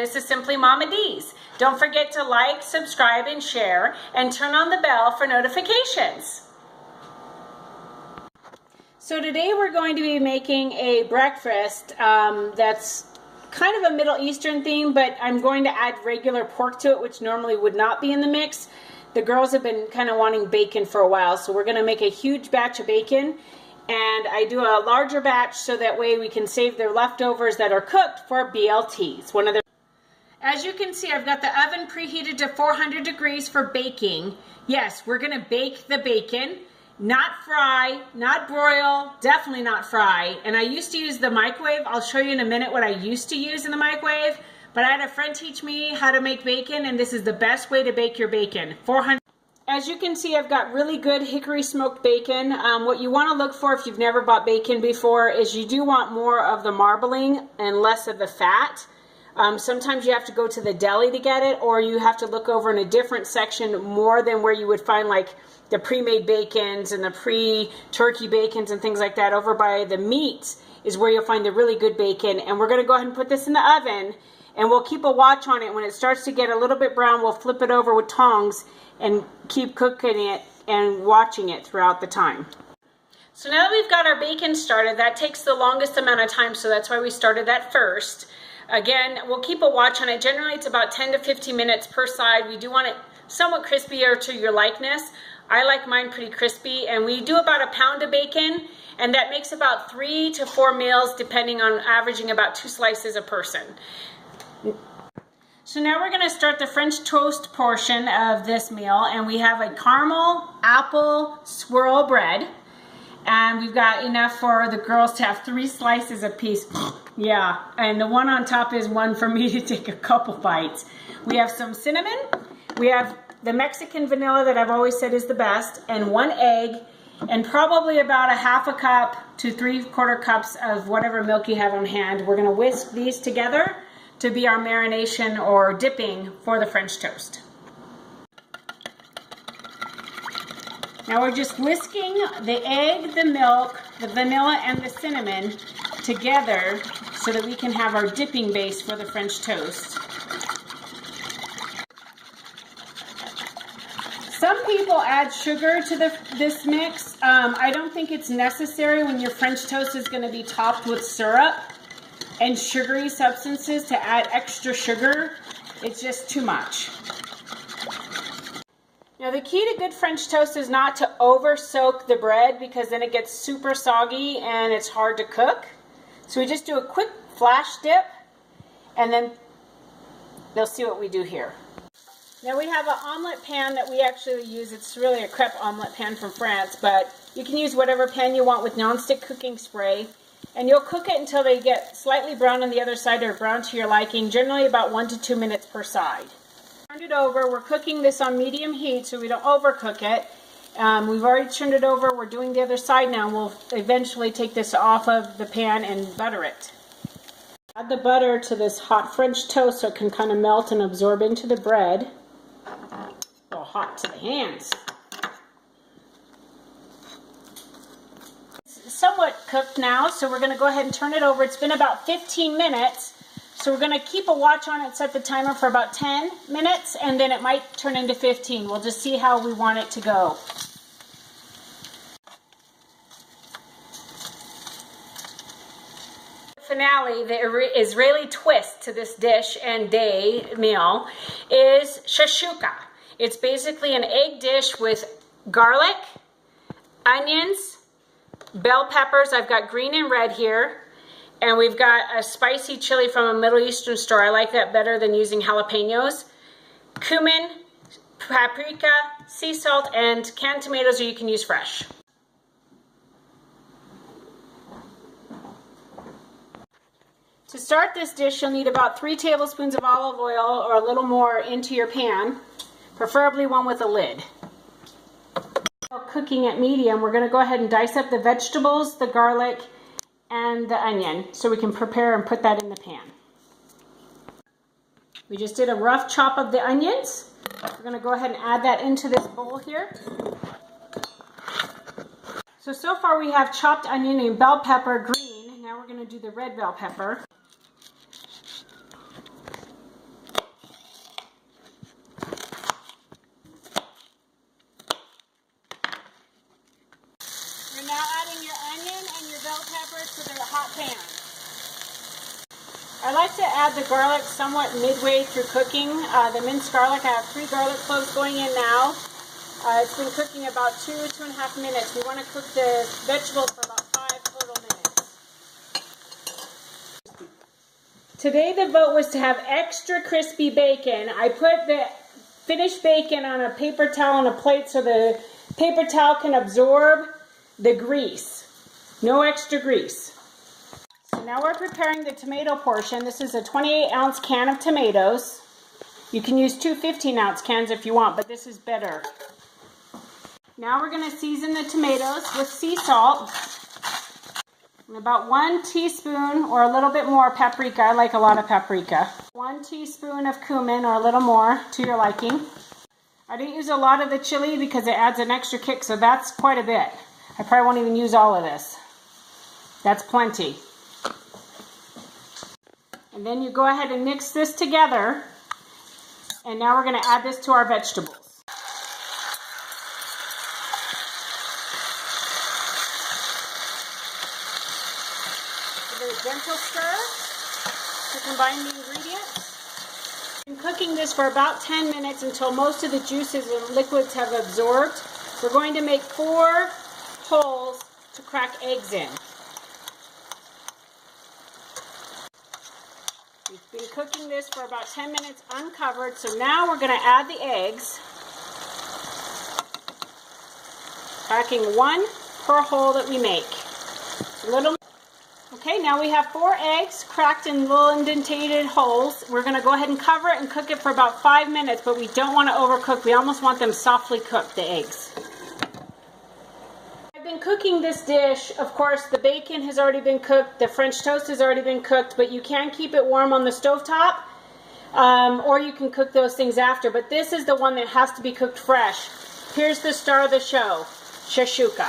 This is Simply Mama Dee's. Don't forget to like, subscribe, and share, and turn on the bell for notifications. So today we're going to be making a breakfast that's kind of a Middle Eastern theme, but I'm going to add regular pork to it, which normally would not be in the mix. The girls have been kind of wanting bacon for a while, so we're going to make a huge batch of bacon. And I do a larger batch so that way we can save their leftovers that are cooked for BLTs. As you can see, I've got the oven preheated to 400 degrees for baking. Yes, we're going to bake the bacon. Not fry, not broil, definitely not fry. And I used to use the microwave. I'll show you in a minute what I used to use in the microwave. But I had a friend teach me how to make bacon, and this is the best way to bake your bacon. 400. As you can see, I've got really good hickory smoked bacon. What you want to look for if you've never bought bacon before is you do want more of the marbling and less of the fat. Sometimes you have to go to the deli to get it, or you have to look over in a different section more than where you would find like the pre-made bacons and the pre-turkey bacons and things like that. Over by the meats is where you'll find the really good bacon. And we're going to go ahead and put this in the oven, and we'll keep a watch on it. When it starts to get a little bit brown, we'll flip it over with tongs and keep cooking it and watching it throughout the time. So now that we've got our bacon started, that takes the longest amount of time, so that's why we started that first. Again, we'll keep a watch on it. Generally, it's about 10 to 15 minutes per side. We do want it somewhat crispier to your likeness. I like mine pretty crispy, and we do about a pound of bacon, and that makes about 3 to 4 meals, depending on averaging about 2 slices a person. So now we're going to start the French toast portion of this meal, and we have a caramel apple swirl bread, and we've got enough for the girls to have 3 slices apiece. Yeah, and the one on top is one for me to take a couple bites. We have some cinnamon, we have the Mexican vanilla that I've always said is the best, and 1 egg, and probably about a half a cup to 3/4 cups of whatever milk you have on hand. We're going to whisk these together to be our marination or dipping for the French toast. Now we're just whisking the egg, the milk, the vanilla, and the cinnamon together so that we can have our dipping base for the French toast. Some people add sugar to this mix. I don't think it's necessary when your French toast is going to be topped with syrup and sugary substances to add extra sugar. It's just too much. Now the key to good French toast is not to over soak the bread, because then it gets super soggy and it's hard to cook. So we just do a quick flash dip, and then you'll see what we do here. Now we have an omelet pan that we actually use. It's really a crepe omelet pan from France, but you can use whatever pan you want with nonstick cooking spray. And you'll cook it until they get slightly brown on the other side, or brown to your liking, generally about 1 to 2 minutes per side. Turned it over. We're cooking this on medium heat so we don't overcook it. We've already turned it over. We're doing the other side now. We'll eventually take this off of the pan and butter it. Add the butter to this hot French toast so it can kind of melt and absorb into the bread. A little hot to the hands. It's somewhat cooked now, so we're going to go ahead and turn it over. It's been about 15 minutes, so we're going to keep a watch on it, set the timer for about 10 minutes, and then it might turn into 15. We'll just see how we want it to go. Finale, the Israeli twist to this dish and day meal is shashuka. It's basically an egg dish with garlic, onions, bell peppers. I've got green and red here, and we've got a spicy chili from a Middle Eastern store. I like that better than using jalapenos. Cumin, paprika, sea salt, and canned tomatoes, or you can use fresh. To start this dish, you'll need about 3 tablespoons of olive oil or a little more into your pan, preferably one with a lid. While cooking at medium, we're going to go ahead and dice up the vegetables, the garlic, and the onion so we can prepare and put that in the pan. We just did a rough chop of the onions. We're going to go ahead and add that into this bowl here. So far we have chopped onion and bell pepper green. Now we're going to do the red bell pepper. like to add the garlic somewhat midway through cooking. The minced garlic, I have 3 garlic cloves going in now. It's been cooking about 2.5 minutes. We want to cook the vegetables for about 5 total minutes. Today the vote was to have extra crispy bacon. I put the finished bacon on a paper towel on a plate so the paper towel can absorb the grease. No extra grease. So now we're preparing the tomato portion. This is a 28-ounce can of tomatoes. You can use 2 15-ounce cans if you want, but this is better. Now we're going to season the tomatoes with sea salt. And about 1 teaspoon or a little bit more paprika. I like a lot of paprika. 1 teaspoon of cumin or a little more to your liking. I didn't use a lot of the chili because it adds an extra kick, so that's quite a bit. I probably won't even use all of this. That's plenty. And then you go ahead and mix this together. And now we're going to add this to our vegetables. Give it a gentle stir to combine the ingredients. I'm cooking this for about 10 minutes until most of the juices and liquids have absorbed. We're going to make 4 holes to crack eggs in. We've been cooking this for about 10 minutes uncovered, so now we're going to add the eggs, cracking 1 per hole that we make. Okay, now we have 4 eggs cracked in little indentated holes. We're going to go ahead and cover it and cook it for about 5 minutes, but we don't want to overcook. We almost want them softly cooked, the eggs. I've been cooking this dish. Of course, the bacon has already been cooked, the French toast has already been cooked, but you can keep it warm on the stovetop, or you can cook those things after. But this is the one that has to be cooked fresh. Here's the star of the show, shashuka.